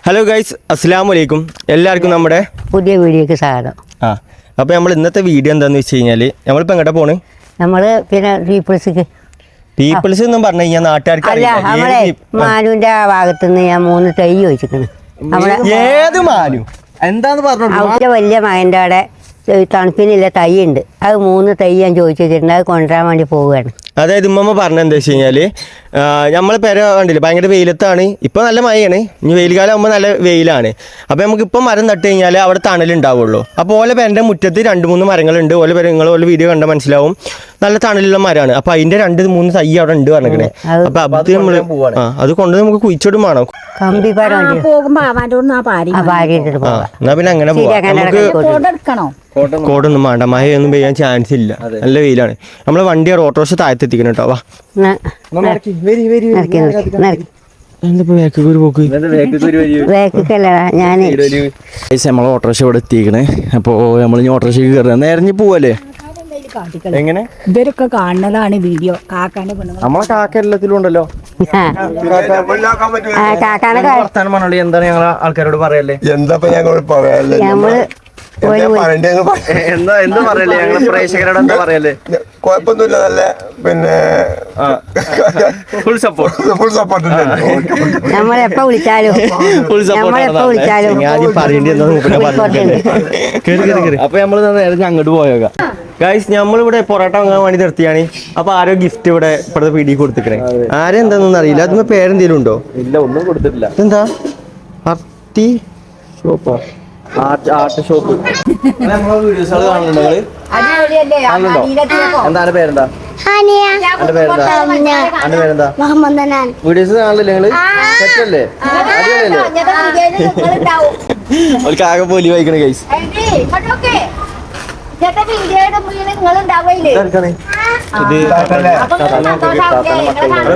Hello guys, അസ്സലാമു അലൈക്കും. എല്ലാവർക്കും നമ്മുടെ പുതിയ വീഡിയോക്ക് സ്വാഗതം. അപ്പോൾ നമ്മൾ ഇന്നത്തെ വീഡിയോ എന്താണെന്ന് വെച്ച് കഴിഞ്ഞാൽ നമ്മളിപ്പോൾ എങ്ങോട്ടാ പോണ്? നമ്മൾ പിന്നെ പീപ്പിൾസ് എന്നും പറഞ്ഞു കഴിഞ്ഞാൽ നാട്ടുകാർക്ക് അല്ല, നമ്മളെ മാനുവിന്റെ ഭാഗത്തുനിന്ന് ഞാൻ 3 തൈ ചോദിച്ചിരിക്കുന്നു. ഏത് മാനു എന്താന്ന് പറഞ്ഞു? അവിടെ വലിയ മകൻ്റെ അവിടെ തണുപ്പിനുള്ള തൈ ഉണ്ട്. അത് 3 തൈ ഞാൻ ചോദിച്ചു വെച്ചിട്ടുണ്ട്. അത് കൊണ്ടുവരാൻ വേണ്ടി പോവുകയാണ്. അതായത് ഉമ്മമ്മ പറഞ്ഞ എന്താ വെച്ച് കഴിഞ്ഞാൽ നമ്മൾ പെര കണ്ടില്ല, ഭയങ്കര വെയിലത്താണ്. ഇപ്പോൾ നല്ല മഴയാണ്, ഇനി വെയിൽ കാലം ആകുമ്പോൾ നല്ല വെയിലാണ്. അപ്പോൾ നമുക്കിപ്പോൾ മരം നട്ട് കഴിഞ്ഞാൽ അവിടെ തണലുണ്ടാവുള്ളൂ. അപ്പോൾ ഓല പെരൻ്റെ മുറ്റത്ത് 2-3 മരങ്ങളുണ്ട്. ഓല പെര നിങ്ങൾ ഓല വീഡിയോ കണ്ടാൽ മനസ്സിലാവും, നല്ല തണലുള്ള മരമാണ്. അപ്പോൾ അതിൻ്റെ 2-3 തൈ അവിടെ ഉണ്ട് പറഞ്ഞേ. അപ്പോൾ അത് നമ്മൾ അത് കൊണ്ട് നമുക്ക് കുഴിച്ചിടും വേണം. എന്നാ പിന്നെ അങ്ങനെ പോവാം. കോടൊന്നും വേണ്ട, മഴയൊന്നും പെയ്യാൻ ചാൻസ് ഇല്ല, നല്ല വെയിലാണ്. നമ്മളെ വണ്ടി ഓട്ടോറിക്ഷ താഴത്തെത്തിക്കണം കേട്ടോ. വാ നമ്മളെ ഓട്ടോറിക്ഷ ഇവിടെ എത്തിക്കണേ. അപ്പോൾ നമ്മൾ ഇനി ഓട്ടോറിക്ഷയ്ക്ക് കയറുക. നേരെ പോവല്ലേ? എങ്ങനെ ഇവരൊക്കെ കാണുന്നതാണ് വീഡിയോ. നമ്മളെ കാക്ക എല്ലാത്തിലും ഉണ്ടല്ലോ. വർത്താനം പറഞ്ഞോളി, എന്താണ് ഞങ്ങൾ ആൾക്കാരോട് പറയല്ലേ? എന്താ ഞങ്ങൾ പറയാല്ലേ? എന്താ പറയല്ലേ? ഞങ്ങള് പ്രേക്ഷകരോട് എന്താ പറയല്ലേ? കുഴപ്പമൊന്നുമില്ല, നല്ല പിന്നെ ഫുൾ സപ്പോർട്ട്. നമ്മളെപ്പോ വിളിച്ചാലും ആദ്യം പറയേണ്ടി അപ്പൊ നമ്മള് നേരെ അങ്ങോട്ട് പോയേക്കാം. ഗൈസ്, നമ്മളിവിടെ പൊറോട്ട വാങ്ങാൻ വേണ്ടി നിർത്തിയാണ്. അപ്പൊ ആരോ ഗിഫ്റ്റ് ഇവിടെ ഇപ്പഴത്തെ പീടി കൊടുത്തിക്കണേ. ആരെന്താന്നൊന്നും അറിയില്ല. അതിന് പേരെന്തേലും ഉണ്ടോ? ഇല്ല, ഒന്നും കൊടുത്തിട്ടില്ല. എന്താ ആർട്ടി ഷോപ്പോ? Art shop. വീഡിയോസ് കാണുന്നുണ്ടോ? എന്താണ് പേരെന്താ? എന്റെ പേരെന്താ? എന്റെ പേരെന്താ? വീഡിയോസ് കാണില്ലേ നിങ്ങള്? സെറ്റല്ലേ? അവർക്ക് ആകെ പോലി വായിക്കണേ ഗൈസ്.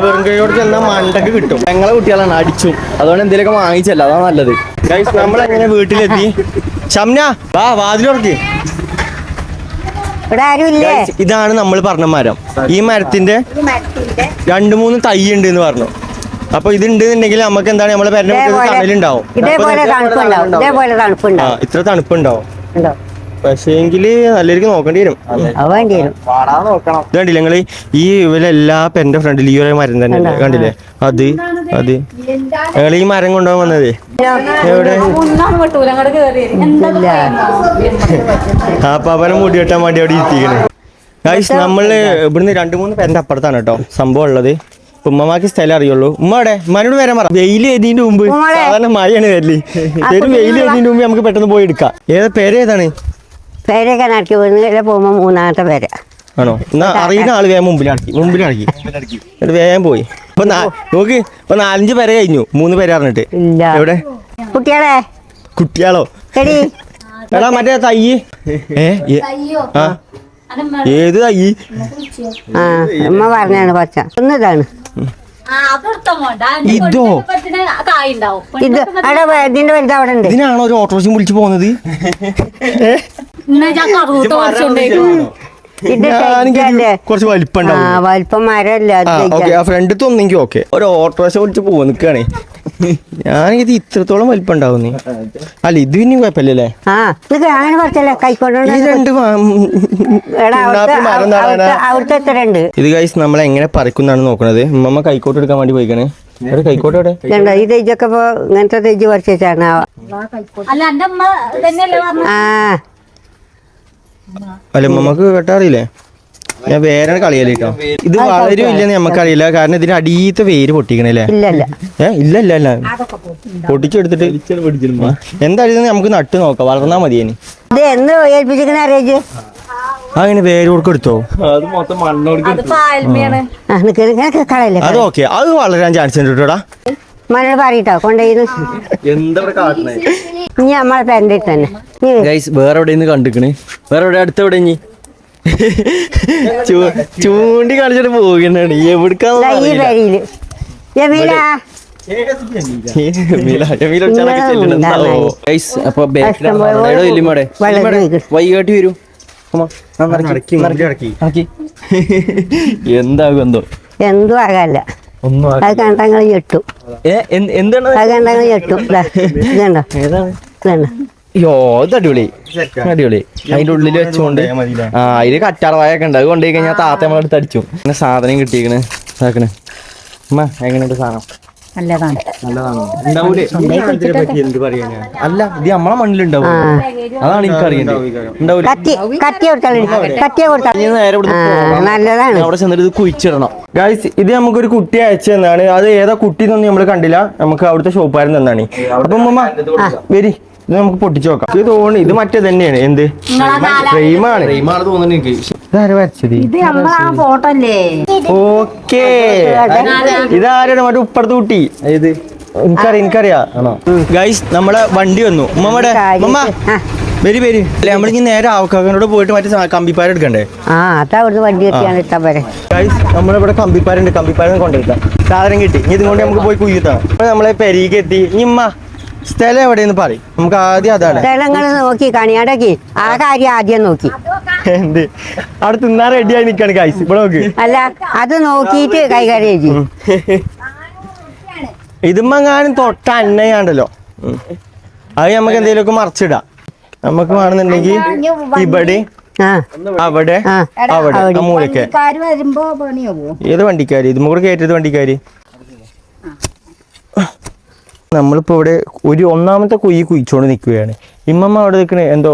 വെറും കൈയോട് ചെന്നാൽ മണ്ടക്ക് കിട്ടും. ഞങ്ങളെ കുട്ടികളാണ് അടിച്ചും, അതുകൊണ്ട് എന്തെങ്കിലുമൊക്കെ വാങ്ങിച്ചല്ല, അതാ നല്ലത്. ഗൈസ്, നമ്മളെങ്ങനെ വീട്ടിലെത്തി? ഷംന വാ, വാതിലുറക്കി. ഇതാണ് നമ്മൾ പറഞ്ഞ മരം. ഈ മരത്തിന്റെ 2-3 തൈ ഉണ്ട് എന്ന് പറഞ്ഞു. അപ്പൊ ഇത് ഉണ്ടെന്നുണ്ടെങ്കിൽ നമുക്ക് എന്താണ് നമ്മളെ പേരുടെ തണലുണ്ടാവും, ഇത്ര തണുപ്പുണ്ടാവും. പക്ഷേ എങ്കില് നല്ലൊരു നോക്കേണ്ടി വരും. കണ്ടില്ലേ നിങ്ങള്? ഈ ഇവരെല്ലാ പെന്റെ ഫ്രണ്ടിൽ ഈ ഒരു മരം തന്നെ കണ്ടില്ലേ? അത് ഞങ്ങൾ ഈ മരം കൊണ്ടുപോകാൻ വന്നതേ. എവിടെ? അപ്പൊ അവനെ മുടി വെട്ടാൻ വേണ്ടി അവിടെ ഇരുത്തിക്കണേ. ഗൈസ്, നമ്മള് ഇവിടുന്ന് 2-3 പേരുടെ അപ്പുറത്താണ് കേട്ടോ സംഭവം ഉള്ളത്. ഉമ്മമാക്ക് സ്ഥലം അറിയുള്ളൂ. ഉമ്മയുടെ ഉമ്മാനോട് വരാൻ പറ. വെയിൽ എഴുതിന്റെ മുമ്പ്, സാധാരണ മഴയാണ് വരല്. വെയിൽ എഴുതിന്റെ മുമ്പ് നമുക്ക് പെട്ടെന്ന് പോയി എടുക്കാം. പേരേതാണ്? പേരൊക്കെ നടക്കി പോകുമ്പോ 3ാമത്തെ പേര് ആണോ? എന്നാ അറിയുന്ന ആള് വേഗം മുമ്പിലാക്കി എന്നിട്ട് വേഗം പോയി. ഇപ്പൊ നോക്ക്, ഇപ്പൊ 4-5 പേരെ കഴിഞ്ഞു, 3 പേര് അറിഞ്ഞിട്ട്. എവിടെ കുട്ടിയാളോ? എടാ മറ്റേ തൈ. ഏത് തൈ? അമ്മ പറഞ്ഞാണ് പച്ച ഒന്നതാണ്. ഇതോ? ഇതിന്റെ വലുത് അവിടെ ഉണ്ട്. ഇതിനാണോ ഒരു ഓട്ടോറിക്ഷ വിളിച്ചു പോകുന്നത്? കുറച്ച് വലിപ്പം ഫ്രണ്ട് തോന്നെങ്കിൽ ഓക്കെ. ഒരു ഓട്ടോറിക്ഷ വിളിച്ച് പോവാ നിൽക്കുകയാണേ. ഞാനിത് ഇത്രത്തോളം വലിപ്പം ഉണ്ടാവുന്നേ. അല്ല, ഇത് പിന്നെ കുഴപ്പമില്ലല്ലേ? ഇത് ഗൈസ് നമ്മൾ എങ്ങനെ പറിക്കുന്നാണ് നോക്കണത്. ഉമ്മ കൈക്കോട്ട് എടുക്കാൻ വേണ്ടി പോയിക്കണേ. കൈക്കോട്ട് എവിടെ? ഈ തെയ്യൊക്കെ ഇപ്പൊ ഇങ്ങനത്തെ തെയ്യ് പറിച്ചാണ്. അല്ല, ഉമ്മക്ക് കേട്ടാറിയില്ലേ? ഞാൻ വേറെ കളിയല്ലേ കേട്ടോ. ഇത് വളരും ഇല്ലെന്ന് നമുക്കറിയില്ല, കാരണം ഇതിന് അടിയത്തെ വേര് പൊട്ടിക്കണല്ലേ? ഇല്ല പൊട്ടിച്ചെടുത്തിട്ട് എന്തായാലും നമുക്ക് നട്ട് നോക്കാം, വളർന്നാ മതിയേനി. അങ്ങനെ വേര് കൊടുക്കെടുത്തോ? അത് മൊത്തം മണ്ണോട്. അത് ഓക്കെ, അത് വളരാൻ ചാൻസ് ഉണ്ട് കേട്ടോടാ. മണ്ണോട് പറയട്ടോ കൊണ്ടുപോയി. ഇനി നമ്മളെ പേരൻ്റെ തന്നെ വേറെ എവിടെ നിന്ന് കണ്ടിക്കണ്? വേറെ എവിടെ? അടുത്തെവിടെ? ഇനി ചൂണ്ടി കാണിച്ചിട്ട് പോകണ്ടാണ്. എവിടുക്കാന്ന് വൈകാട്ടി വരൂ. എന്താകും എന്തോ എന്തും ആകാല്ല. ഒന്നും അത് കണ്ടങ്ങൾ ഞെട്ടും, എന്താണ് അത് കണ്ടങ്ങൾ ഞെട്ടും. ഇതുണ്ടോ ഇതുണ്ടോ യോ ഇത് അടിപൊളി അടിപൊളി. അതിന്റെ ഉള്ളിൽ വെച്ചോണ്ട് അതില് കറ്റാർവായൊക്കെ ഉണ്ട്. അത് കൊണ്ടുപോയി കഴിഞ്ഞാൽ താത്ത നമ്മളെടുത്ത് അടിച്ചു. പിന്നെ സാധനം കിട്ടിയേക്കണ് ഇതാക്കണ്. അമ്മ എങ്ങനെയുണ്ട് സാധനം? നല്ലതാണ്. നല്ലതാണോ? ഉണ്ടാവൂലേ? അല്ല ഇത് നമ്മളെ മണ്ണിലുണ്ടാവും. അതാണ് എനിക്ക് അറിയേണ്ടത്. ഉണ്ടാവൂലേ? കത്തി കൊടുത്താൽ നേരെ നല്ലതാണ്. അവിടെ ചെന്നിട്ട് ഇത് കുഴിച്ചിടണം. ഗൈസ് ഇത് നമുക്കൊരു കുട്ടി അയച്ചു തന്നാണ്. അത് ഏതാ കുട്ടി എന്നൊന്നും നമ്മൾ കണ്ടില്ല. നമുക്ക് അവിടുത്തെ ഷോപ്പുകാരൻ തന്നാണ്. അപ്പം അമ്മ വരി, ഇത് നമുക്ക് പൊട്ടിച്ചു നോക്കാം. ഇത് തോന്നി ഇത് മറ്റേ തന്നെയാണ്. എന്ത് ഫ്രെയിമാണ് തോന്നുന്നു എനിക്ക്. ഇതാരും വരച്ചത്? ഇത് നമ്മളാ ഫോട്ടോ അല്ലേ? ഓക്കേ, ഇതാരുടെ മറ്റേ ഉപ്പടത്ത് കുട്ടി? ഇത് എനിക്കറിയാം. ഗൈസ് നമ്മളെ വണ്ടി വന്നു. ഉമ്മയുടെ ഉമ്മ വരി വരി. അല്ലെ നമ്മളിനി നേരെ ആവക്കാക്കനോട് പോയിട്ട് മറ്റേ കമ്പിപ്പാര എടുക്കണ്ടേ? അതാ അവിടുന്ന് വണ്ടി കിട്ടിയാണ് ഇട്ടാ പോരെ. ഗൈസ് നമ്മളിവിടെ കമ്പിപ്പാരുണ്ട്. കമ്പിപ്പാരം കൊണ്ടുവരുത്താം. സാധനം കിട്ടി. ഇനി ഇതുകൊണ്ട് നമുക്ക് പോയി കുയ്യത്താം. അപ്പൊ നമ്മളെ പെരീക്ക് എത്തി. ഇമ്മ സ്ഥലം എവിടെയെന്ന് പറയും. നമുക്ക് ആദ്യം അതാണ് സ്ഥലങ്ങൾ നോക്കി കണിയാടക്കി ആ കാര്യം ആദ്യം നോക്കി. എന്ത് അവിടെ തിന്നാൻ റെഡിയായി നിൽക്കാണ് ഗൈസ്. ഇവിടെ നോക്ക്. അല്ല അത് നോക്കിയിട്ട് കൈകാര്യം ചെയ്യും. ഇതുമ്മങ്ങാനും തൊട്ട അന്നയാണ്ടല്ലോ. അത് നമുക്ക് എന്തെങ്കിലുമൊക്കെ മറിച്ചിടാം. നമുക്ക് വേണമെന്നുണ്ടെങ്കിൽ ഇവിടെ അവിടെ അവിടെ മൂലൊക്കെ. വരുമ്പോ പണിയാവോ? ഏത് വണ്ടിക്കാര്? ഇതും കൂടെ കയറ്റത് വണ്ടിക്കാര്. നമ്മളിപ്പോ ഇവിടെ ഒരു ഒന്നാമത്തെ കുഴിച്ചോണ്ട് നിൽക്കുകയാണ്. ഇമ്മമ്മ അവിടെ നിൽക്കണേ എന്തോ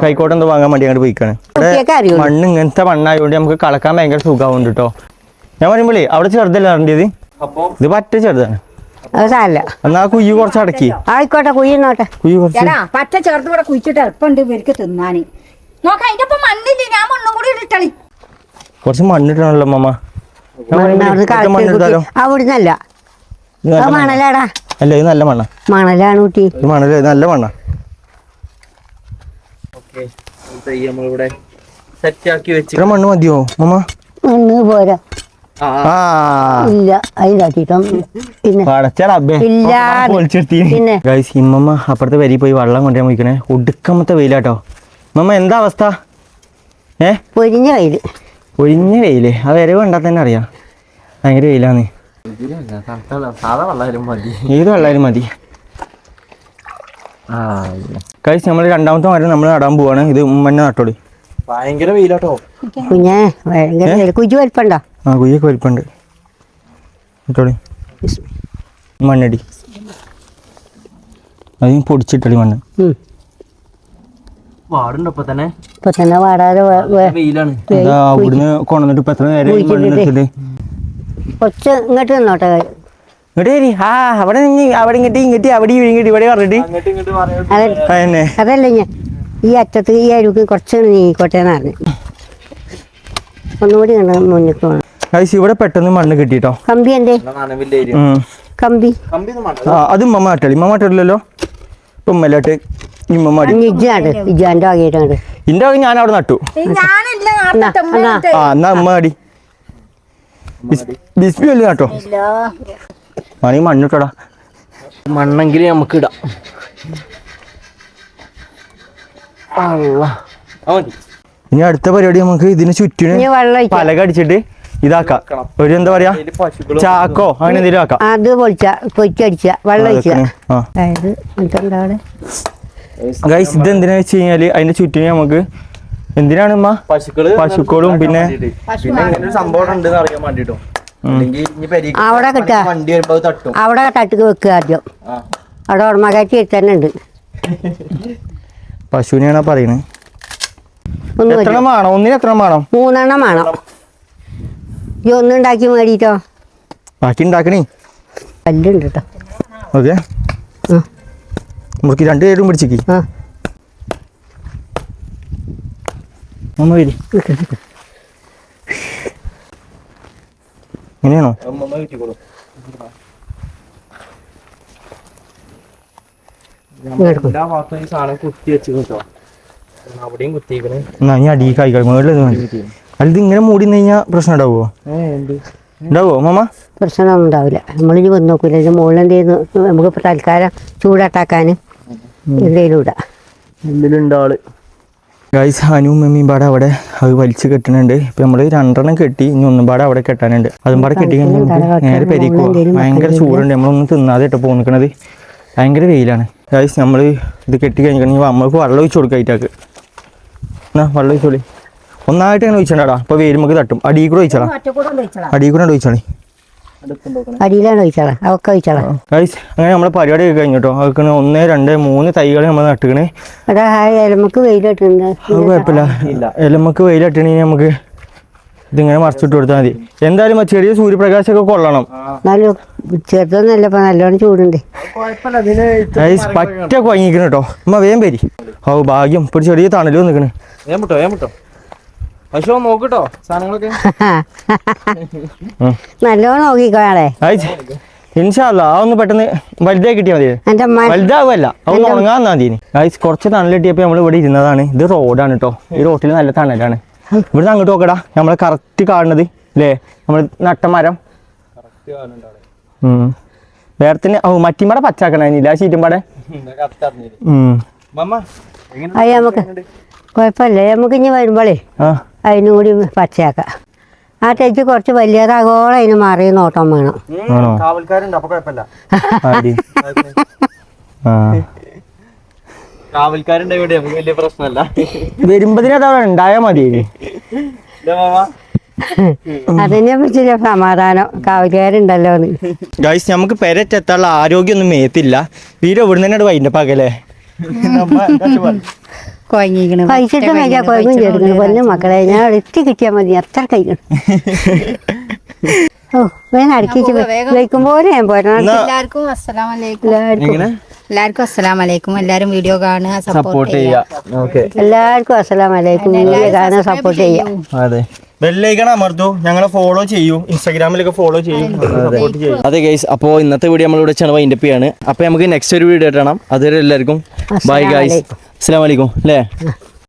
കൈക്കോട്ട് എന്തോ വാങ്ങാൻ വേണ്ടി അങ്ങോട്ട് പോയിക്കാണ്. ഇവിടെ മണ്ണ് ഇങ്ങനത്തെ മണ്ണായതുകൊണ്ട് നമുക്ക് കളക്കാൻ ഭയങ്കര സുഖമാവുണ്ട് കേട്ടോ. ഞാൻ പറയുമ്പോഴേ അവിടെ ചെറുതല്ല അറിയേണ്ടത്, ഇത് പറ്റ ചെറുതാണ്. എന്നാ കുയ്യ് കുറച്ച് അടക്കി. ആയിക്കോട്ടെ കുയ്യുന്നോട്ടെ. കുയ്യ് കുറച്ച് പറ്റ ചെറുത് കൂടെ കുഴിച്ചിട്ട് എളുപ്പമുണ്ട് ഇവർക്ക് തിന്നാന്. നോക്കാം അതിന്റെ ഒപ്പം മണ്ണില്ല, ഞാൻ മണ്ണും കൂടി ഇട്ടളി. കുറച്ച് മണ്ണിട്ടാണല്ലോ അമ്മമ്മ. അവിടുന്നല്ല മണലാടാ. അല്ല ഇത് നല്ല മണ്ണ. മണലാണ് കുട്ടി. ഇത് മണല് നല്ല മണ്ണ. മണ്ണ് മതിയോ മമ്മ? മണ്ണ് പോരാ. ഇല്ല അതിലാക്കിട്ടോ. പിന്നെ ഇമ്മമ്മ അപ്പുറത്തെ വരി പോയി വെള്ളം കൊണ്ടുവരാൻ പോയിക്കണേ. ഒടുക്കമത്തെ വെയിലാട്ടോ മമ്മ. എന്താ അവസ്ഥ? പൊരിഞ്ഞ വെയില്. പൊരിഞ്ഞ വെയില്. ആ വരവ് കണ്ടാൽ തന്നെ അറിയാം ഭയങ്കര വെയിലാന്ന്. ഏത് വെള്ളായാലും മതി. കഴിച്ച് നമ്മൾ രണ്ടാമത്തെ മരം നമ്മൾ നടാൻ പോവാണ്. ഇത് മഞ്ഞ നട്ടോളി. ഭയങ്കര വെയിലാട്ടോ കുഞ്ഞേ. ഭയങ്കര കുജു വലിപ്പുണ്ടോ? ആ കുയ്യൊക്കെ വലിപ്പുണ്ട്. നട്ടോളി. മണ്ണടി അത് പൊടിച്ചിട്ടളി മണ്ണ്. ഇപ്പൊ തന്നെ വാടാതെ അവിടുന്ന് കൊണ്ടുവന്നിട്ട് ഇപ്പൊ എത്ര നേരം കുറച്ച് ഇങ്ങോട്ട് നിന്നോട്ടെ. ഇങ്ങോട്ട് വരി. അവിടെ അവിടെ ഇങ്ങോട്ട് ഇങ്ങോട്ട് അവിടെ ഇങ്ങോട്ട് ഇവിടെ പറഞ്ഞിട്ട് അതല്ല ഞാൻ ഈ അറ്റത്ത് ഈ അരുക്ക് കുറച്ച് നീക്കോട്ടെ എന്ന് പറഞ്ഞു. ഒന്നുകൂടി മുന്നിൽ പോകണം. ഇവിടെ പെട്ടെന്ന് മണ്ണ് കിട്ടിട്ടോ. കമ്പി എന്തേ? കമ്പി അത് ഉമ്മ മാറ്റളി. ഉമ്മ മാറ്റല്ലോ ഉമ്മല്ലാട്ട് ഇജാന്റെ വകയിട്ടാണ്. ഇന്റെ വക ഞാൻ അവിടെ നട്ടു. എന്നാ ഉമ്മ അടി ബിസ്മി അല്ലേ കേട്ടോ. മണി മണ്ണിട്ടോടാ. മണ്ണെങ്കിൽ നമുക്ക് ഇടാം. ഇനി അടുത്ത പരിപാടി നമുക്ക് ഇതിന് ചുറ്റിന് പലക അടിച്ചിട്ട് ഇതാക്കാം. ഒരു എന്താ പറയാ ചാക്കോ അങ്ങനെ എന്തെങ്കിലും ആക്കാം. അത് പൊടിച്ചടിച്ച വെള്ളം ഗൈസ് ഇത് എന്തിനാ വെച്ച് കഴിഞ്ഞാല് അതിന്റെ ചുറ്റിന് നമുക്ക് എന്തിനാണ് ഉമ്മ? പശുക്കളും പിന്നെ സംഭവം ഉണ്ടെന്ന് അറിയാൻ വേണ്ടിട്ടോ. അവിടെ കിട്ടുക. അവിടെ തട്ടുക്ക് വെക്കുക ആദ്യം. അവിടെ ഉടമകാറ്റി തന്നെ ഉണ്ട്. പശുവിനെയാണോ പറയണേ? എത്രണ്ണം വേണം? ഒന്നിന് എത്ര വേണം? 3 എണ്ണം വേണം. ഈ ഒന്നുണ്ടാക്കി മേടിട്ടോ. ബാക്കി ഉണ്ടാക്കണേ. കല്ലുണ്ട് കേട്ടോ. ഓക്കെ നമുക്ക് 2 പേരും പിടിച്ചേക്ക്. ഇങ്ങനെയാണോ? എന്നാ ഇനി അടി കായ്ക്കളി മേളിൽ അത് ഇങ്ങനെ മൂടി കഴിഞ്ഞാൽ പ്രശ്നം ഉണ്ടാവുമോ? ഉണ്ടാവുമോ മാമ? പ്രശ്നമൊന്നും ഉണ്ടാവില്ല. നമ്മളിനി വന്ന് നോക്കൂല. ഇതിന് മുകളിൽ എന്തെയ്യുന്നു നമുക്കിപ്പോൾ തൽക്കാലം ചൂടാട്ടാക്കാൻ എന്തെങ്കിലും ഇടാം. എന്തിലുണ്ട് ആള്? ഗൈസ് ഹനുവും മമ്മിയും പാടെ അവിടെ അത് വലിച്ച് കെട്ടുന്നുണ്ട്. ഇപ്പം നമ്മൾ 2 കെട്ടി, ഇനി ഒന്നും പാടെ അവിടെ കെട്ടാനുണ്ട്. അതും പാടെ കെട്ടി കഴിഞ്ഞാൽ നമുക്ക് നേരെ പെരിക്കുക. ഭയങ്കര ചൂടുണ്ട്, നമ്മളൊന്നും തിന്നാതെ ഇട്ട് പോന്നിക്കണത്. ഭയങ്കര വെയിലാണ് ഗൈസ്. നമ്മൾ ഇത് കെട്ടി കഴിഞ്ഞിട്ടുണ്ടെങ്കിൽ നമ്മൾക്ക് വെള്ളം ഒഴിച്ച് കൊടുക്കുക. അതിറ്റാക്ക് എന്നാ വെള്ളം ഒഴിച്ചോളി. ഒന്നായിട്ട് അങ്ങനെ ഒഴിച്ചണ്ടാ. അപ്പോൾ വെയിൽ നമുക്ക് തട്ടും. അടിയിൽ കൂടെ ഒഴിച്ചാളാം, അടിയിൽ കൂടെ ഒഴിച്ചാളി. അടിയിലാണ് ഒഴിച്ചാളാം, അവക്കെ ഒഴിച്ചാളാം. ഗൈസ് അങ്ങനെ നമ്മളെ പരിപാടി ഒക്കെ കഴിഞ്ഞിട്ടോ. അതൊക്കെ 1, 2, 3 തൈകൾ നമ്മൾ നട്ടുകണേ. അതാ എലമക്ക് വെയിലിട്ടുണ്ട്. അത് കുഴപ്പമില്ല. എലമക്ക് വെയിലിട്ടുണ്ടെങ്കിൽ നമുക്ക് ഇതിങ്ങനെ മറിച്ചിട്ട് കൊടുത്താൽ മതി. എന്തായാലും ചെറിയ സൂര്യപ്രകാശമൊക്കെ കൊള്ളണം. നല്ല ചെറുതൊന്നല്ല, ഇപ്പം നല്ലോണം ചൂടുണ്ട്. ഗൈസ് പറ്റ കുഴങ്ങിക്കണം കേട്ടോ. അമ്മ വേഗം പേരി. ഓ ഭാഗ്യം, ഇപ്പോൾ ചെറിയ തണലും നിൽക്കണേ. നോക്കട്ടോ സാധനങ്ങളൊക്കെ നല്ലോണം നോക്കിക്കോളെ. ഇൻഷാല്ലാ അതൊന്ന് പെട്ടെന്ന് വലുതായി കിട്ടിയാൽ മതി. എൻ്റെ അമ്മ വലുതാവല്ല, അതൊന്ന് ഉണങ്ങാൻ മതിന്. ഗൈസ് കുറച്ച് തണലിട്ടിയപ്പോൾ നമ്മൾ ഇവിടെ ഇരുന്നതാണ്. ഇത് റോഡാണ് കേട്ടോ. ഈ റോട്ടിൽ നല്ല തണലാണ്. ഇവിടുന്ന് അങ്ങോട്ട് നോക്കടാ, നമ്മളെ കറക്റ്റ് കാണുന്നത് അല്ലേ, നമ്മൾ നട്ടമരം. വേറെ തന്നെ മറ്റിമട പച്ചാക്കണില്ല, ആ ചീറ്റുംപാടെ. അത് നമുക്ക് കുഴപ്പമില്ല. നമുക്ക് ഇനി വരുമ്പോഴേ അതിനും കൂടി പച്ചയാക്കാം. ആ തെച്ച് കുറച്ച് വലിയതാകോളം അതിന് മാറി നോട്ടം വേണം. കാവൽക്കാരുണ്ട്, അപ്പൊ കുഴപ്പമില്ല. കാവൽക്കാരുണ്ട് ഇവിടെ, നമുക്ക് വലിയ പ്രശ്നമല്ല. വരുമ്പതിനത് അവിടെ ഉണ്ടായാൽ മതി. അതിനെ പറ്റിയ സമാധാനം, കാവൽക്കാരുണ്ടല്ലോ. ഗൈസ് നമുക്ക് പെരറ്റെത്താനുള്ള ആരോഗ്യമൊന്നും മേത്തില്ല. വീട് ഇവിടുന്ന് തന്നെ വൈകിട്ട് പകലേ കഴിച്ചിട്ട് കഴിക്കാൻ കുഴപ്പം ചേർക്കുന്നു. പൊന്നും മക്കളെ, ഞാൻ എത്തി കിട്ടിയാൽ മതി, അത്ര കഴിക്കണം. ഓ വേഗം അടുക്കിച്ച് വയ്ക്കുമ്പോൾ ഞാൻ പോരാ. എല്ലാവർക്കും അസ്സലാമലൈക്കും. എല്ലാവരും വീഡിയോ കാണുക, സപ്പോർട്ട് ചെയ്യുക. എല്ലാവർക്കും അസ്സലാമലൈക്കും. വീഡിയോ കാണാൻ സപ്പോർട്ട് ചെയ്യാം. അതെ, ബെല്ലൈക്കൺ അമർത്തു. ഞങ്ങളെ ഫോളോ ചെയ്യൂ, ഇൻസ്റ്റാഗ്രാമിലൊക്കെ ഫോളോ ചെയ്യും. അതെ ഗൈസ്, അപ്പോൾ ഇന്നത്തെ വീഡിയോ നമ്മൾ ഇവിടെ വെച്ചാണ് വൈൻഡപ്പ് ചെയ്യാണ്. അപ്പോൾ നമുക്ക് നെക്സ്റ്റ് ഒരു വീഡിയോ കാണാം. അതുവരെ എല്ലാവർക്കും ബൈ ഗൈസ്, അസ്സലാമു അലൈക്കും അല്ലേ.